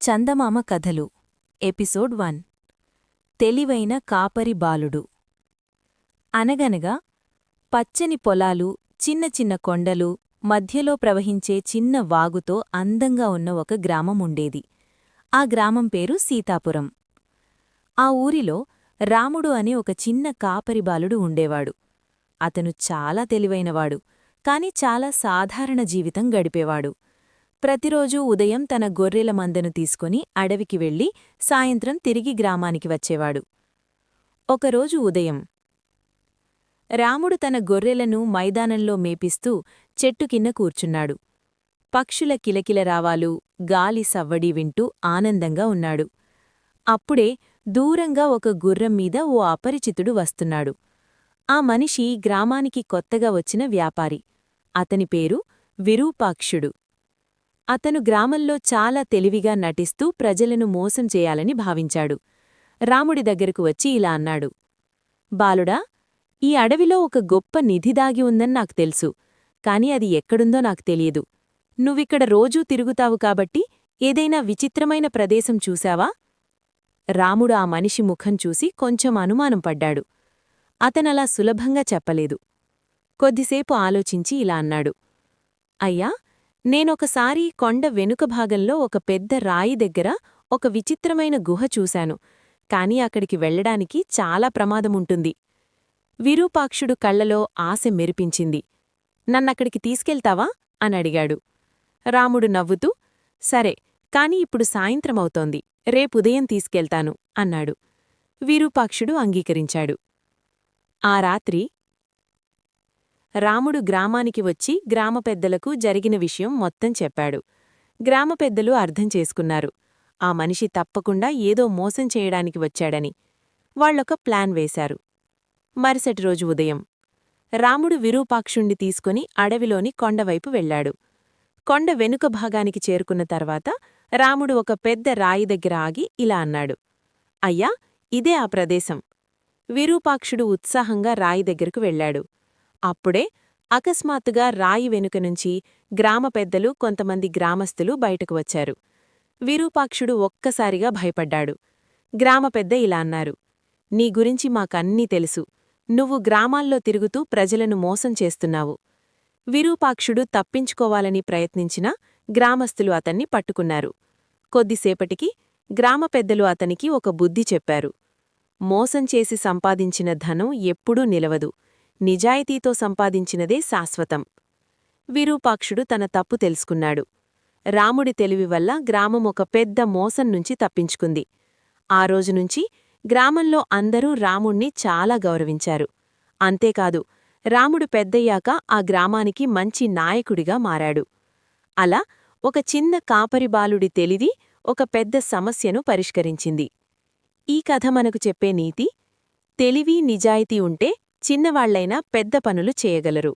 చందమామ కథలు ఎపిసోడ్ 1 తెలివైన కాపరి బాలుడు. అనగనగా పచ్చని పొలాలు, చిన్న చిన్న కొండలు, మధ్యలో ప్రవహించే చిన్న వాగుతో అందంగా ఉన్న ఒక గ్రామముండేది. ఆ గ్రామం పేరు సీతాపురం. ఆ ఊరిలో రాముడు అనే ఒక చిన్న కాపరి బాలుడు ఉండేవాడు. అతను చాలా తెలివైనవాడు, కాని చాలా సాధారణ జీవితం గడిపేవాడు. ప్రతిరోజూ ఉదయం తన గొర్రెల మందను తీసుకుని అడవికి వెళ్లి సాయంత్రం తిరిగి గ్రామానికి వచ్చేవాడు. ఒకరోజు ఉదయం రాముడు తన గొర్రెలను మైదానంలో మేపిస్తూ చెట్టు కింద కూర్చున్నాడు. పక్షుల కిలకిల రావాలు, గాలి సవ్వడి వింటూ ఆనందంగా ఉన్నాడు. అప్పుడే దూరంగా ఒక గుర్రం మీద ఓ అపరిచితుడు వస్తున్నాడు. ఆ మనిషి గ్రామానికి కొత్తగా వచ్చిన వ్యాపారి. అతని పేరు విరూపాక్షుడు. అతను గ్రామంలో చాలా తెలివిగా నటిస్తూ ప్రజలను మోసం చేయాలని భావించాడు. రాముడి దగ్గరకు వచ్చి ఇలా అన్నాడు: బాలుడా, ఈ అడవిలో ఒక గొప్ప నిధి దాగి ఉందని నాకు తెలుసు, కాని అది ఎక్కడుందో నాకు తెలియదు. నువ్విక్కడ రోజూ తిరుగుతావు కాబట్టి ఏదైనా విచిత్రమైన ప్రదేశం చూశావా? రాముడు ఆ మనిషి ముఖం చూసి కొంచెం అనుమానం పడ్డాడు. అతనలా సులభంగా చెప్పలేదు. కొద్దిసేపు ఆలోచించి ఇలా అన్నాడు: అయ్యా, నేనొకసారి కొండ వెనుక భాగంలో ఒక పెద్ద రాయి దగ్గర ఒక విచిత్రమైన గుహ చూశాను, కాని అక్కడికి వెళ్లడానికి చాలా ప్రమాదముంటుంది. విరూపాక్షుడు కళ్లలో ఆశ మెరిపించింది. నన్నక్కడికి తీసుకెళ్తావా అనడిగాడు. రాముడు నవ్వుతూ, సరే, కాని ఇప్పుడు సాయంత్రమవుతోంది, రేపుదయం తీసుకెళ్తాను అన్నాడు. విరూపాక్షుడు అంగీకరించాడు. ఆ రాత్రి రాముడు గ్రామానికి వచ్చి గ్రామ పెద్దలకు జరిగిన విషయం మొత్తం చెప్పాడు. గ్రామ పెద్దలు అర్థం చేసుకున్నారు, ఆ మనిషి తప్పకుండా ఏదో మోసం చేయడానికి వచ్చాడని. వాళ్లొక ప్లాన్ వేశారు. మరుసటి రోజు ఉదయం రాముడు విరూపాక్షుణ్ణి తీసుకుని అడవిలోని కొండవైపు వెళ్లాడు. కొండ వెనుక భాగానికి చేరుకున్న తర్వాత రాముడు ఒక పెద్ద రాయి దగ్గర ఆగి ఇలా అన్నాడు: అయ్యా, ఇదే ఆ ప్రదేశం. విరూపాక్షుడు ఉత్సాహంగా రాయి దగ్గరకు వెళ్లాడు. అప్పుడే అకస్మాత్తుగా రాయి వెనుకనుంచి గ్రామ పెద్దలు, కొంతమంది గ్రామస్థులు బయటకు వచ్చారు. విరూపాక్షుడు ఒక్కసారిగా భయపడ్డాడు. గ్రామ పెద్ద ఇలా అన్నారు: నీ గురించి మాకన్నీ తెలుసు. నువ్వు గ్రామాల్లో తిరుగుతూ ప్రజలను మోసం చేస్తున్నావు. విరూపాక్షుడు తప్పించుకోవాలని ప్రయత్నించినా గ్రామస్థులు అతన్ని పట్టుకున్నారు. కొద్దిసేపటికి గ్రామ పెద్దలు అతనికి ఒక బుద్ధి చెప్పారు. మోసం చేసి సంపాదించిన ధనం ఎప్పుడూ నిలవదు, నిజాయితీతో సంపాదించినదే శాశ్వతం. విరూపాక్షుడు తన తప్పు తెలుసుకున్నాడు. రాముడి తెలివి వల్ల గ్రామం ఒక పెద్ద మోసం నుంచి తప్పించుకుంది. ఆ రోజునుంచి గ్రామంలో అందరూ రాముణ్ణి చాలా గౌరవించారు. అంతేకాదు, రాముడు పెద్దయ్యాక ఆ గ్రామానికి మంచి నాయకుడిగా మారాడు. అలా ఒక చిన్న కాపరి బాలుడి తెలివి ఒక పెద్ద సమస్యను పరిష్కరించింది. ఈ కథ మనకు చెప్పే నీతి: తెలివి, నిజాయితీ ఉంటే చిన్నవాళ్లైనా పెద్ద పనులు చేయగలరు.